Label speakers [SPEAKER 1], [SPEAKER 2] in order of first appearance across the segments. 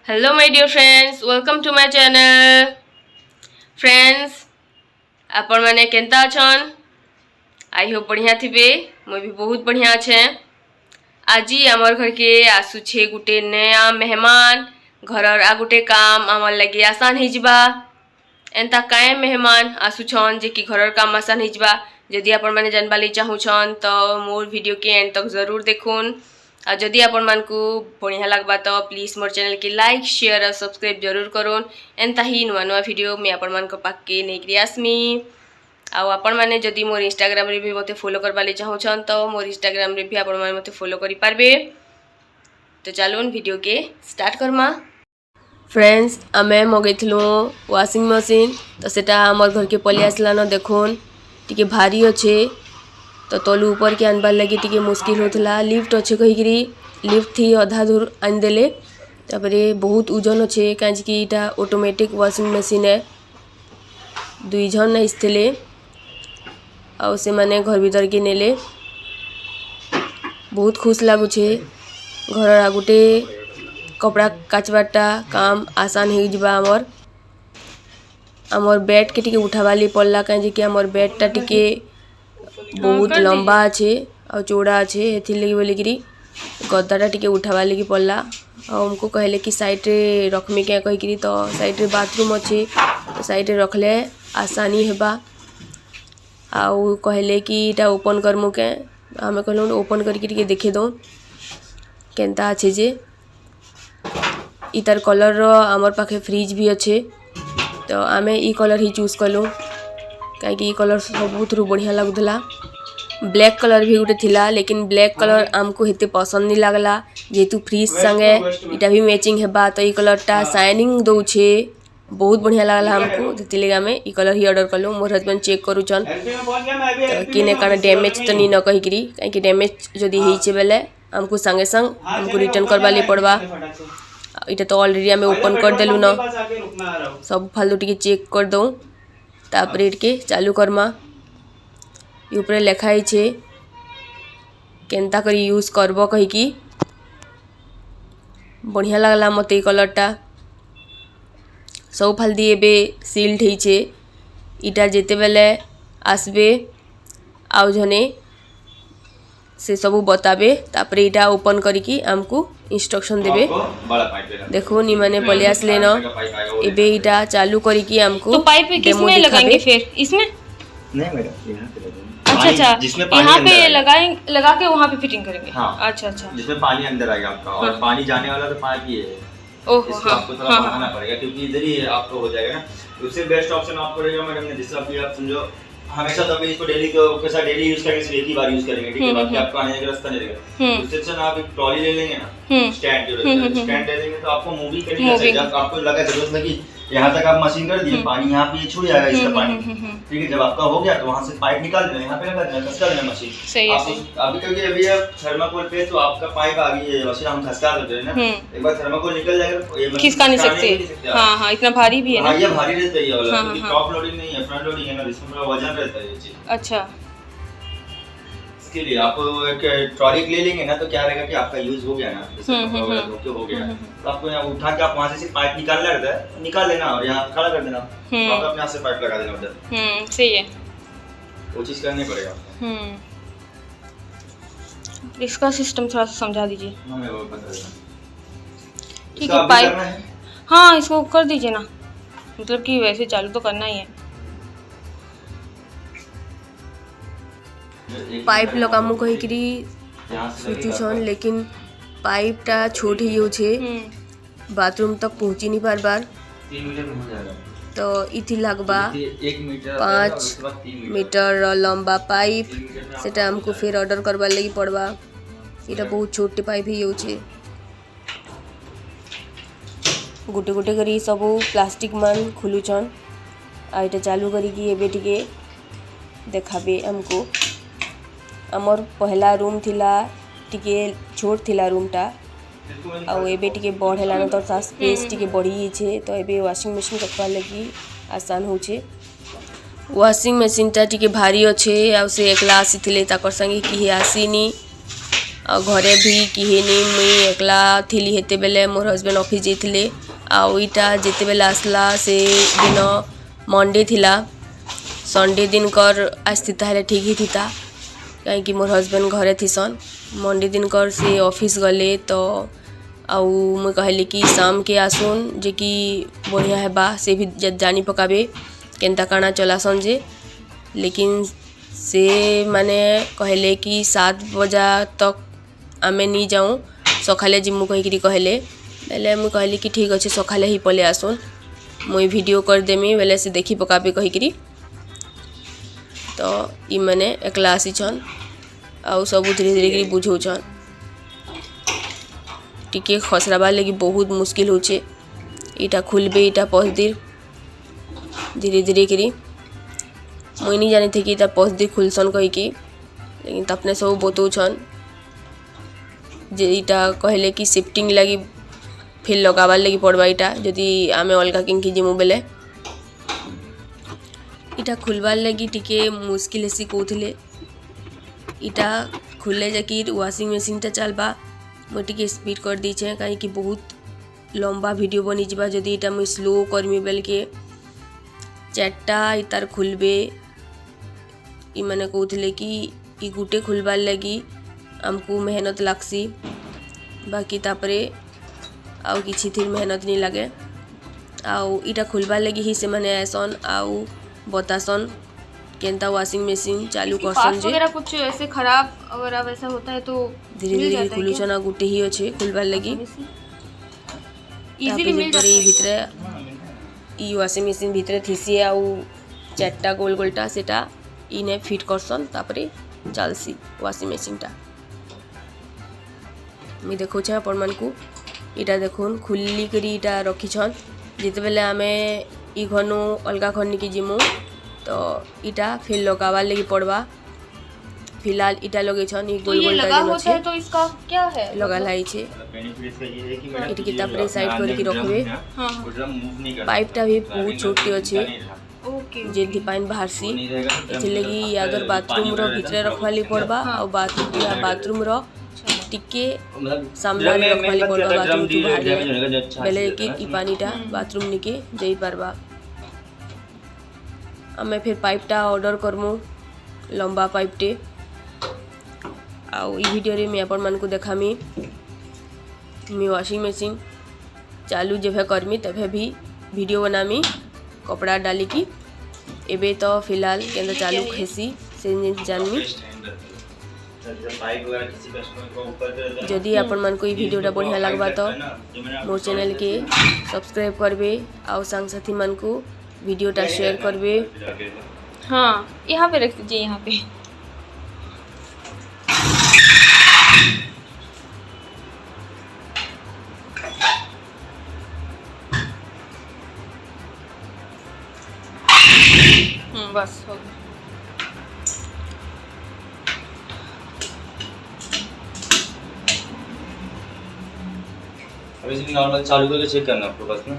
[SPEAKER 1] Hello my dear friends, welcome to my channel. Friends, आपण माने Kenta अछन? I hope बढ़िया थिबे, मैं भी बहुत बढ़िया अच्छे। आज आमर घर के आसु छे गुटे नया मेहमान, घरर आ गुटे काम आमर लगे आसान हो जिबा। एंता काए मेहमान आसु छन जे कि घरर काम आसान हो जिबा। जदि आपण माने जानबाली चाहू छन तो मोर वीडियो के एंड तक जरूर देखुन। और जदि आपण मान को बढ़िया लगबा तो प्लीज मोर चैनल के लाइक शेयर और सब्सक्राइब जरूर करूँ। एंता ही नुआ नुआ वीडियो मैं आपण मान को पाके नेकरी आसमी। आउ आपण माने जदि मोर इंस्टाग्राम रे भी मते फॉलो करबा ले चाहू छन तो मोर इंस्टाग्राम रे भी आपण माने मते फॉलो करि पारबे। तो चलून वीडियो के स्टार्ट करमा। फ्रेंड्स आमे मगैथिलु वाशिंग मशीन तो सेटा हमर घर के पलि आसला न देखुन टिके भारी अच्छे तो तलू ऊपर के आनबार लगे टिके मुश्किल होता। लिफ्ट अच्छे कहीकि लिफ्ट थी अधा दूर आनदेले तापरे बहुत ओजन अच्छे कहीं इटा ऑटोमेटिक वाशिंग मशीन है। दुई जन आसते आउ से माने घर भीतर के नेले बहुत खुश लगुचे। घर आ गुटे कपड़ा काचबाटा काम आसान हो जिबा। आमर बेड के टिके उठावाली पड़ला कहीं आमर बेडटा टिके बहुत लंबा अच्छे और चौड़ा अच्छे एथि लगी बोलिकी गद्दाटा टिके उठावा लगी पड़ला। और हमको कहले कि साइड रे रखमी क्या कहीकि तो साइड रे बाथरूम अच्छे तो साइड रे रखले आसानी हेबा। आउ कहले कि इटा ओपन करमु के आमे कहलु ओपन करके टिके देखे दो केनता अच्छे जे इतार कलर रो आमर पाखे फ्रिज भी अच्छे तो आमे ई कलर ही चूज कलु कहीं कलर सबुथ बढ़िया लगुला। ब्लैक कलर भी गोटे थिला लेकिन ब्लैक कलर आमको हेते पसंद नहीं लगला जेहेतु फ्रिज संगे इटा भी मैचिंग हेबा तो ई कलरटा शाइनिंग दौचे बहुत बढ़िया लगला हमको से आम ई कलर ही ऑर्डर कलु। मोर हस्बैंड चेक करूचन तो किने काना डैमेज तो नहीं न कहीकि कहीं डैमेज जदि होइछे बेले हमको संगे संग हमको रिटर्न करवा ले पड़वा। इटा तो ऑलरेडी आम ओपन कर देलु न सब फालतू टिके चेक कर दऊँ तापरे के चालू करमा। ऊपर लिखाई छे केनता करी यूज करबो कहीकि बढ़िया लगला मते कलरटा सब फाल दिए बे सील्ड होइछे। इटा जेते बेले आसबे आउ जने से सब बताबे तापरे इटा ओपन करिकी आमको इंस्ट्रक्शन देबे। देखो नी माने पले आसले न एबे इटा चालू करिकी आमको
[SPEAKER 2] तो पाइप किसमें लगाएंगे फिर इसमें?
[SPEAKER 3] नहीं मैडम यहाँ पे लगाएंगे।
[SPEAKER 2] अच्छा
[SPEAKER 3] जिसमें पानी
[SPEAKER 2] यहाँ पे
[SPEAKER 3] अंदर
[SPEAKER 2] लगा के वहाँ पे फिटिंग करेंगे।
[SPEAKER 3] हाँ।
[SPEAKER 2] अच्छा
[SPEAKER 3] जिसमें पानी अंदर आएगा आपका और
[SPEAKER 2] हाँ।
[SPEAKER 3] पानी जाने वाला तो पाइप ही है।
[SPEAKER 2] ओहो
[SPEAKER 3] इसको
[SPEAKER 2] हाँ
[SPEAKER 3] आपको थोड़ा
[SPEAKER 2] हाँ
[SPEAKER 3] बढ़ाना पड़ेगा क्योंकि इधर ही आपको हो जाएगा ना। उससे बेस्ट ऑप्शन आपको रहेगा मैडम ने जिससे आप समझो हमेशा तो इसको डेली तो कैसा डेली यूज करेंगे सिर्फ एक ही बार यूज करेंगे ठीक है बाकी आपको आने का रास्ता नहीं रहेगा। उससे अच्छा ना आप एक ट्रॉली ले लेंगे ना स्टैंड जो रहता है स्टैंड ले लेंगे तो आपको मूविंग करनी है। जब आपको लगा जरूरत लगी यहाँ तक आप मशीन कर दिए पानी यहाँ पे छूट जाएगा इसका पानी ठीक है। जब आपका हो गया तो वहाँ से पाइप निकाल देना यहाँ पे लगा देना खसका देना मशीन। अभी क्योंकि अभी थर्माकोल पे तो आपका पाइप आ गई है मशीन हम खसका देते हैं ना एक बार थर्माकोल निकल जाएगा ये
[SPEAKER 2] खिसका नहीं सकते। हाँ हाँ इतना भारी भी है ना।
[SPEAKER 3] ये भारी रहता है ये वाला क्योंकि टॉप लोडिंग नहीं है फ्रंट लोडिंग है ना इसमें थोड़ा वजन रहता है ये चीज।
[SPEAKER 2] अच्छा
[SPEAKER 3] इसके लिए आप एक ट्रॉली ले लेंगे ना तो क्या रहेगा कि आपका यूज हो गया ना हो गया तो आपको यहाँ उठा के आप वहाँ से पाइप निकालना रहता है निकाल लेना और यहाँ खड़ा कर देना तो आप अपने हाथ से पाइप लगा देना उधर।
[SPEAKER 2] सही है
[SPEAKER 3] वो चीज करनी पड़ेगा।
[SPEAKER 2] इसका सिस्टम थोड़ा सा समझा दीजिए।
[SPEAKER 3] हमें वो बता देना
[SPEAKER 2] ठीक है पाइप हाँ इसको कर दीजिए ना मतलब कि वैसे चालू तो करना ही है।
[SPEAKER 1] पाइप लगामु कहीकि सोचुछन लेकिन पाइपटा छोट ही होछे बाथरूम तक पहुँची नहीं बार
[SPEAKER 3] 3 मीटर में हो जाएगा
[SPEAKER 1] तो इथि लगबा
[SPEAKER 3] 1 मीटर
[SPEAKER 1] 5 मीटर लंबा पाइप सेटा हमको फिर ऑर्डर करवा लगी पड़वा। इटा बहुत छोटे पाइप ही होछे गोटे गोटे करी सब प्लास्टिक मान खुलुछन आ इटा चालू करिकी एबे टिके देखाबे हमको। आमर पहला रूम थिला टिके छोट थिला रूमटा आउ एबे टिके बढ़ेलान तो ता स्पेस टिके बढ़ी छे तो एबे वाशिंग मशीन रखवा लगी आसान होछे। वाशिंग मशीनटा टिके भारी अच्छे आउ से एकला आसीथिले ताकर संगे कि आसीनी घरे भी किहे नहीं मुई एकला थिली हेते बेले मोर हस्बैंड ऑफिस जाइथिले आउ इटा जेते बेले आसला से दिन मंडे थिला संडे दिन कर आस्थिता हेले ठीक ही थिता कहीं मोर हस्बैंड घरे थिसन मंडे दिन कर से ऑफिस गले तो आउ मुई कहली कि शाम के आसुन जे कि बढ़िया हेबा से भी जानी पकाबे केनता काना चलासन जे लेकिन से माने कहले कि 7 बजा तक आमे नहीं जाऊँ सकाले जिमु कहीकि कहले बेले मुई कहली कि ठीक अच्छे सकाले ही पले आसुन मुई वीडियो कर देमी बेले से देखी पकाबे कहीकि तो ई मैंने एकला आसीछन आउ सब धीरे धीरे बुझौछन टिके खसराबा लगी बहुत मुश्किल होचे इटा खुलबे इटा पसदिर धीरे धीरे करी मुई नहीं जानी थे कि इटा पसदिर खुलसन कहीकि लेकिन तपने सब बतौछन जे इटा कहले कि शिफ्टिंग लगी फिर लगाबार लगी पड़वा इटा जदि आमे अलगा किंकी जिमु बेले इटा खुलबार लगी टिके मुश्किल हेसी कहूले इटा खुले जाकि वाशिंग मशीन टा चलबा मुझे टिके स्पीड कर दीचे कहीं बहुत लंबा वीडियो बनी जावा जदि इटा मुई स्लो करमी बेल के 4टा इतार खुलबे ई मैंने कहूले कि ई गुटे खुलबार लगी आमको मेहनत लागसी बाकी तापरे आउ किछि थी मेहनत नहीं लगे आउ इटा खुलबार लगी ही से मैंने ऐसन आउ बतासन केनता वाशिंग मशीन चालू करसन जे
[SPEAKER 2] वगैरह कुछ ऐसे खराब अगर अब ऐसा होता है तो
[SPEAKER 1] धीरे धीरे खुलुछन आ गुटे ही अच्छे खुलबार लगी
[SPEAKER 2] इजीली मिल जाता
[SPEAKER 1] है भितरे ई वाशिंग मशीन भितरे थीसी आउ 4टा गोल गोलटा सेटा इने फिट करसन तापरे चलसी वाशिंग मशीनटा मी देखो छे आपण मानकू इटा देखुन खुली करी इटा रखीछन जिते बेले आमे ई घनु अलगा घरनी की जिमु तो इटा फिर लगाबार लगी पड़वा फिलहाल इटा लगे छन ई गोल गोल
[SPEAKER 2] लगा होता है तो इसका क्या है
[SPEAKER 1] लगा लाई छे
[SPEAKER 3] बेनिफिट इसका ये है कि मैडम
[SPEAKER 1] इट की तापरे साइड करके रखबे
[SPEAKER 2] हां
[SPEAKER 3] उधर मूव नहीं करता
[SPEAKER 1] पाइपटा भी बहुत छोटी अच्छे
[SPEAKER 2] ओके
[SPEAKER 1] जेंति पानी बाहर सी एथिलगी यादर बाथरूम रो भितरे रखवाली पड़बा और बाथरूम रो टिके सामने रखवाली पड़बा बाथरूम टू बाहर बेले कि ई पानीटा बाथरूम निके जाई पारबा आमे फिर पाइपटा ऑर्डर करमु लंबा पाइपटे आउ ई वीडियो रे मैं अपन मन को देखामी मी वाशिंग मशीन चालू जेभे करमी तभे भी वीडियो बनामी कपड़ा डाली की एबे तो फिलहाल केंद्र चालू खेसी से जानमी जदि अपन मन को ई वीडियोटा बढ़िया लगबा तो मोर चैनल के सब्सक्राइब करबे आउ संग साथी मन को वीडियोटा शेयर करबे
[SPEAKER 2] हाँ यहाँ पे रख दीजिए यहाँ पे बस हो गया
[SPEAKER 3] अब इसे नॉर्मल चालू करके चेक करना आपको बस ना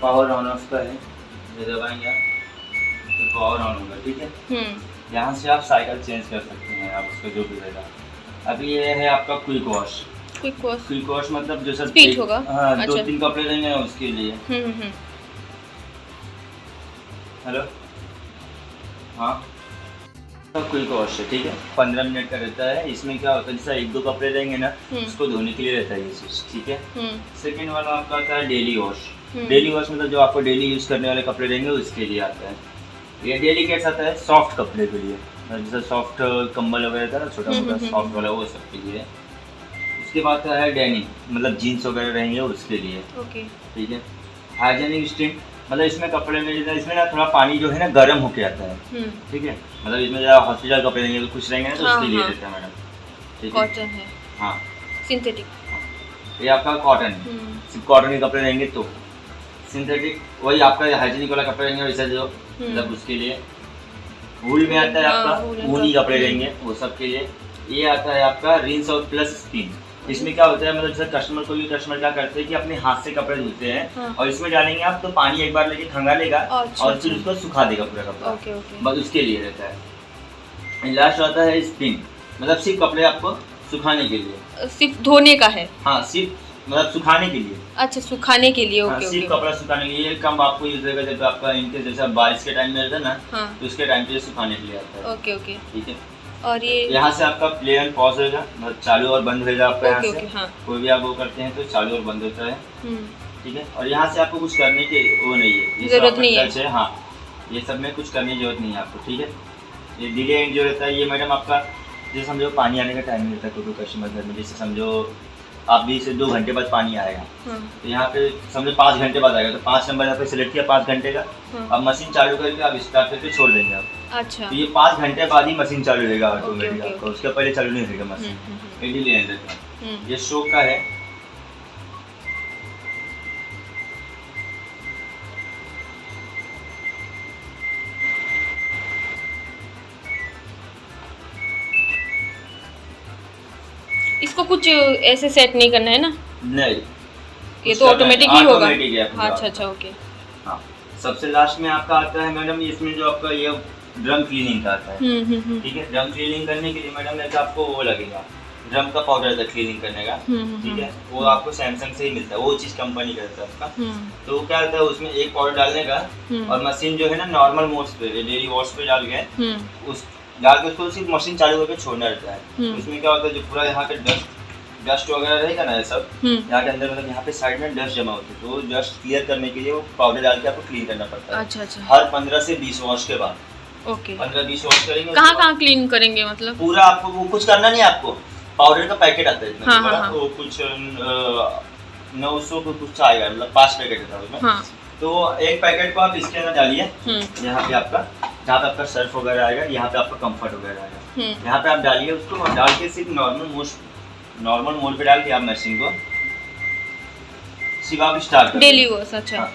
[SPEAKER 3] पावर ऑन ऑफ का है ये दबाएंगे आप तो पावर ऑन होगा ठीक है यहाँ से आप साइकिल चेंज कर सकते हैं आप उसका जो भी रहेगा अभी ये है आपका क्विक वॉश मतलब जो सर
[SPEAKER 2] स्पीड होगा
[SPEAKER 3] हाँ
[SPEAKER 2] अच्छा।
[SPEAKER 3] 2-3 कपड़े रहेंगे उसके लिए हेलो हाँ क्विक वॉश है ठीक है 15 मिनट का रहता है इसमें क्या होता है जैसा 1-2 कपड़े रहेंगे ना उसको धोने के लिए रहता है ये चीज ठीक है सेकेंड वाला आपका आता है डेली वॉश मतलब जो आपको डेली यूज करने वाले कपड़े रहेंगे उसके लिए आता है ये डेली कैसा आता है सॉफ्ट कपड़े के लिए जैसे सॉफ्ट कंबल वगैरह था ना छोटा मोटा सॉफ्ट वाला वो सब के लिए उसके बाद है डेनिम मतलब जीन्स वगैरह रहेंगे उसके लिए ठीक है हाइजेनिक स्टिंग मतलब इसमें कपड़े में जैसे इसमें ना थोड़ा पानी जो है ना गर्म होके आता है ठीक है मतलब इसमें ज़्यादा हॉस्पिटल कपड़े रहेंगे कुछ रहेंगे ना तो उसके लिए रहता है मैडम ठीक है
[SPEAKER 2] कॉटन है
[SPEAKER 3] हाँ
[SPEAKER 2] सिंथेटिक
[SPEAKER 3] ये आपका कॉटन है सिर्फ कॉटन के कपड़े रहेंगे तो सिंथेटिक वही आपका हाइजीनिक वाला कपड़े रहेंगे वैसा जो मतलब उसके लिए वूल में आता है आपका ऊनी कपड़े रहेंगे वो सब के लिए ये आता है आपका रिंस और प्लस स्पिन इसमें क्या होता है, मतलब जैसे कस्टमर क्या करते हैं कि अपने हाथ से कपड़े धुलते हैं,
[SPEAKER 2] हाँ।
[SPEAKER 3] और इसमें डालेंगे आप तो पानी एक बार लेके खंगालेगा
[SPEAKER 2] अच्छा,
[SPEAKER 3] और फिर उसको सुखा देगा पूरा कपड़ा।
[SPEAKER 2] Okay okay.
[SPEAKER 3] बस उसके लिए रहता है। लास्ट आता है स्पिन, मतलब सिर्फ कपड़े आपको सुखाने के लिए।
[SPEAKER 2] सिर्फ धोने का है?
[SPEAKER 3] हाँ, सिर्फ मतलब सुखाने के लिए।
[SPEAKER 2] अच्छा, सुखाने के लिए।
[SPEAKER 3] हाँ,
[SPEAKER 2] ओके
[SPEAKER 3] सिर्फ
[SPEAKER 2] ओके।
[SPEAKER 3] कपड़ा सुखाने के लिए। ये कम आपको यूज होगा जब आपका इनके जैसा बारिश के टाइम में रहता है ना,
[SPEAKER 2] हाँ।
[SPEAKER 3] तो उसके टाइम पे सुखाने के लिए आता है।
[SPEAKER 2] Okay okay.
[SPEAKER 3] ठीक है।
[SPEAKER 2] और ये
[SPEAKER 3] यहाँ से आपका प्ले एंड पॉज होगा, मतलब चालू और बंद होगा आपका। यहाँ
[SPEAKER 2] ओके
[SPEAKER 3] से
[SPEAKER 2] ओके। हाँ।
[SPEAKER 3] कोई भी आप वो करते हैं तो चालू और बंद होता है।
[SPEAKER 2] हम्म।
[SPEAKER 3] ठीक है। और यहाँ से आपको कुछ करने की वो नहीं है, ये सब
[SPEAKER 2] जरूरत
[SPEAKER 3] आपका
[SPEAKER 2] नहीं है।
[SPEAKER 3] टच है। हाँ, ये सब में कुछ करने की जरूरत नहीं है आपको। ठीक है। ये डिले एंड जो रहता है ये मैडम आपका, जैसे समझो पानी आने का टाइम रहता है कोई कस्टमर घर में, जैसे समझो आप 20 से 2 घंटे बाद पानी आएगा,
[SPEAKER 2] हाँ।
[SPEAKER 3] तो यहाँ पे समझो 5 घंटे बाद आएगा, तो 5 नंबर यहाँ पे सिलेक्ट किया 5 घंटे का।
[SPEAKER 2] हाँ।
[SPEAKER 3] अब मशीन चालू करके आप स्टार्ट करके छोड़ देंगे आप।
[SPEAKER 2] अच्छा।
[SPEAKER 3] तो ये 5 घंटे बाद ही मशीन चालू रहेगा
[SPEAKER 2] ओके,
[SPEAKER 3] ऑटोमेटिक
[SPEAKER 2] ओके,
[SPEAKER 3] आपका, उसके पहले चालू नहीं रहेगा मशीन। ये डिले एंड रहता है। ये शो का है।
[SPEAKER 2] इसको कुछ ऐसे सेट नहीं करना है ना?
[SPEAKER 3] नहीं,
[SPEAKER 2] ये तो ऑटोमेटिक ही होगा।
[SPEAKER 3] ऑटोमेटिक है पूरा।
[SPEAKER 2] अच्छा अच्छा, ओके।
[SPEAKER 3] हाँ, सबसे लास्ट में आपका आता है मैडम, इसमें जो आपका ये ड्रम क्लीनिंग का आता है। ठीक है। ड्रम क्लीनिंग करने के लिए मैडम ऐसा आपको वो लगेगा, ड्रम का पाउडर था क्लीनिंग करने का। ठीक है। वो आपको सैमसंग से ही मिलता है, वो चीज कंपनी का रहता है उसका। तो क्या होता है उसमें एक पाउडर डालने का, और मशीन जो है ना नॉर्मल मोड्स पे, डेली वॉश पे डाल के उस डाल के उसको सिर्फ मशीन चालू करके छोड़ना रहता है। तो उसमें क्या होता है, जो पूरा यहाँ पे डस्ट वगैरह रहेगा ना, ये सब यहाँ के अंदर, मतलब यहाँ पे साइड में डस्ट जमा होती है, तो डस्ट क्लियर करने के लिए वो पाउडर डाल के आपको क्लीन करना पड़ता है।
[SPEAKER 2] अच्छा अच्छा।
[SPEAKER 3] हर 15 से 20 वॉश के बाद।
[SPEAKER 2] ओके।
[SPEAKER 3] 15-20 वॉश करेंगे।
[SPEAKER 2] कहाँ कहाँ क्लीन करेंगे मतलब?
[SPEAKER 3] पूरा आपको वो कुछ करना नहीं है आपको। पाउडर का पैकेट आता है इतना
[SPEAKER 2] हाँ,
[SPEAKER 3] बड़ा,
[SPEAKER 2] हाँ,
[SPEAKER 3] वो कुछ 900 को कुछ आएगा, मतलब 5 पैकेट होता है उसमें।
[SPEAKER 2] हाँ।
[SPEAKER 3] तो एक पैकेट को आप इसके अंदर डालिए, यहाँ पे आपका, जहाँ पे आपका सर्फ वगैरह आएगा, यहाँ पे आपका कंफर्ट वगैरह आएगा, यहाँ पे आप डालिए उसको, और डाल के सिर्फ नॉर्मल मोड पे डाल के आप मशीन को सिर्फ आप स्टार्ट कर
[SPEAKER 2] डेली वॉश। अच्छा।
[SPEAKER 3] हाँ।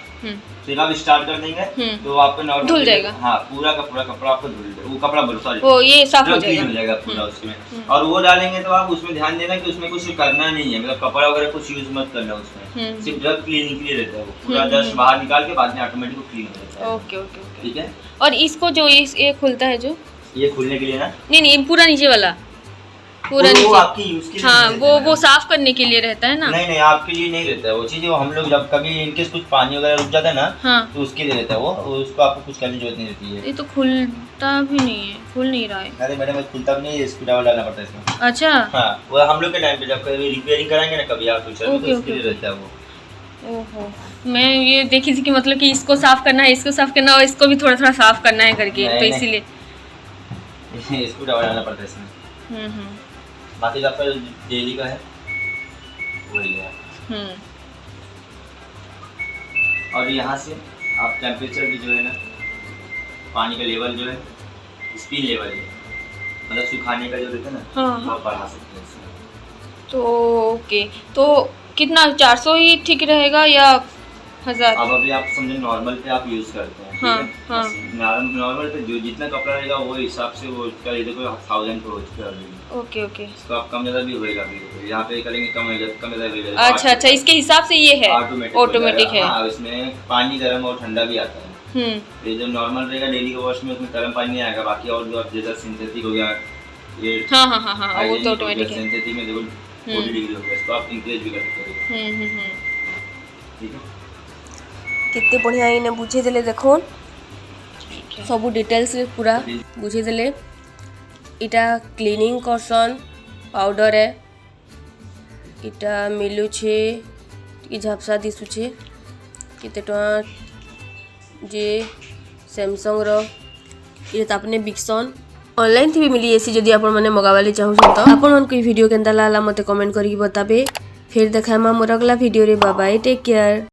[SPEAKER 3] सिर्फ आप स्टार्ट कर देंगे तो आपका नॉर्मल
[SPEAKER 2] धुल जाएगा।
[SPEAKER 3] हाँ, पूरा का पूरा कपड़ा आपको धुल जाएगा, वो कपड़ा बोलो सॉरी,
[SPEAKER 2] वो ये साफ हो
[SPEAKER 3] क्लीन हो
[SPEAKER 2] जाएगा।
[SPEAKER 3] जाएगा पूरा उसमें। और वो डालेंगे तो आप उसमें ध्यान देना कि उसमें कुछ करना नहीं है, मतलब कपड़ा वगैरह कुछ यूज मत करना उसमें, सिर्फ ड्रग क्लीनिंग के लिए रहता है वो, पूरा डस्ट बाहर निकाल के बाद में ऑटोमेटिक क्लीन हो जाता है।
[SPEAKER 2] Okay okay okay.
[SPEAKER 3] ठीक है।
[SPEAKER 2] और इसको जो ये खुलता है जो,
[SPEAKER 3] ये खुलने के लिए ना,
[SPEAKER 2] नहीं पूरा नीचे वाला, पूरा
[SPEAKER 3] वो
[SPEAKER 2] नीचे।
[SPEAKER 3] आपकी यूज के लिए
[SPEAKER 2] हाँ,
[SPEAKER 3] नहीं रहता है।
[SPEAKER 2] वो साफ करने के लिए रहता है ना?
[SPEAKER 3] नहीं, आपके लिए नहीं रहता है वो चीज़। वो हम लोग जब कभी इनकेस कुछ पानी वगैरह रुक जाता है ना,
[SPEAKER 2] हाँ।
[SPEAKER 3] तो उसके लिए रहता है वो, उसको आपको कुछ करने की जरूरत नहीं रहती है।
[SPEAKER 2] ये तो खुलता भी नहीं है, खुल नहीं रहा है।
[SPEAKER 3] अरे मैडम, खुलता भी नहीं है, स्क्रू डालना पड़ता है इसमें।
[SPEAKER 2] अच्छा।
[SPEAKER 3] हाँ, वो हम लोग के टाइम पे जब कभी रिपेयरिंग कराएंगे ना कभी आप फ्यूचर में, तो उसके लिए रहता है वो।
[SPEAKER 2] ओहो, मैं ये देखी थी कि मतलब कि इसको साफ करना है, इसको साफ करना है, और इसको भी थोड़ा थोड़ा साफ करना है करके, तो इसीलिए
[SPEAKER 3] स्क्रू डालना पड़ता है इसमें। बाकी आपका डेली का है वही है। और यहाँ से आप टेम्परेचर भी जो है ना, पानी का लेवल जो है, स्पिन लेवल है, मतलब सुखाने का जो रहता है ना,
[SPEAKER 2] हाँ,
[SPEAKER 3] वो बढ़ा सकते हैं इसमें।
[SPEAKER 2] तो ओके, तो कितना 400 ही ठीक रहेगा या 1000?
[SPEAKER 3] अब अभी आप समझे नॉर्मल पे आप यूज करते हैं,
[SPEAKER 2] हाँ,
[SPEAKER 3] ठीक है। नॉर्मल पे जो जितना कपड़ा रहेगा वो हिसाब से वो उसका ये देखो 1000 पे हो चुका है ऑलरेडी।
[SPEAKER 2] Okay okay.
[SPEAKER 3] इसको आप कम ज़्यादा भी होएगा, अभी यहाँ पे करेंगे कम होएगा, कम ज़्यादा भी होएगा।
[SPEAKER 2] अच्छा अच्छा, इसके हिसाब से ये है ऑटोमेटिक है।
[SPEAKER 3] हाँ, इसमें पानी गर्म और ठंडा भी आता है। ये जो नॉर्मल रहेगा डेली का वॉश में, उसमें गर्म पानी नहीं आएगा। बाकी और जो आप जैसा सिंथेटिक हो गया, ये
[SPEAKER 2] हाँ हाँ हाँ हाँ, वो तो ऑटोमेटिक है।
[SPEAKER 3] सिंथेटिक में देखो 40 डिग्री हो गया, इसको आप इंक्रीज भी कर सकते हो। ठीक है।
[SPEAKER 1] केते बढ़िया इने बुझे देले, देखो सब डिटेल्स पूरा बुझे देले। इटा क्लीनिंग करसन पाउडर है, इटा मिलुछे कि झापसा दिसुछे, केते टଙ୍କା जे सैमसंग रो ये तापने बिकसन ऑनलाइन थी भी मिली एसी। जदि आपण माने मगावाली चाहुछन तो आपण मन को वीडियो केनता लागला मते कमेंट करी बताबे। फिर देखामा मोर अगला वीडियो रे। Bye bye, take care.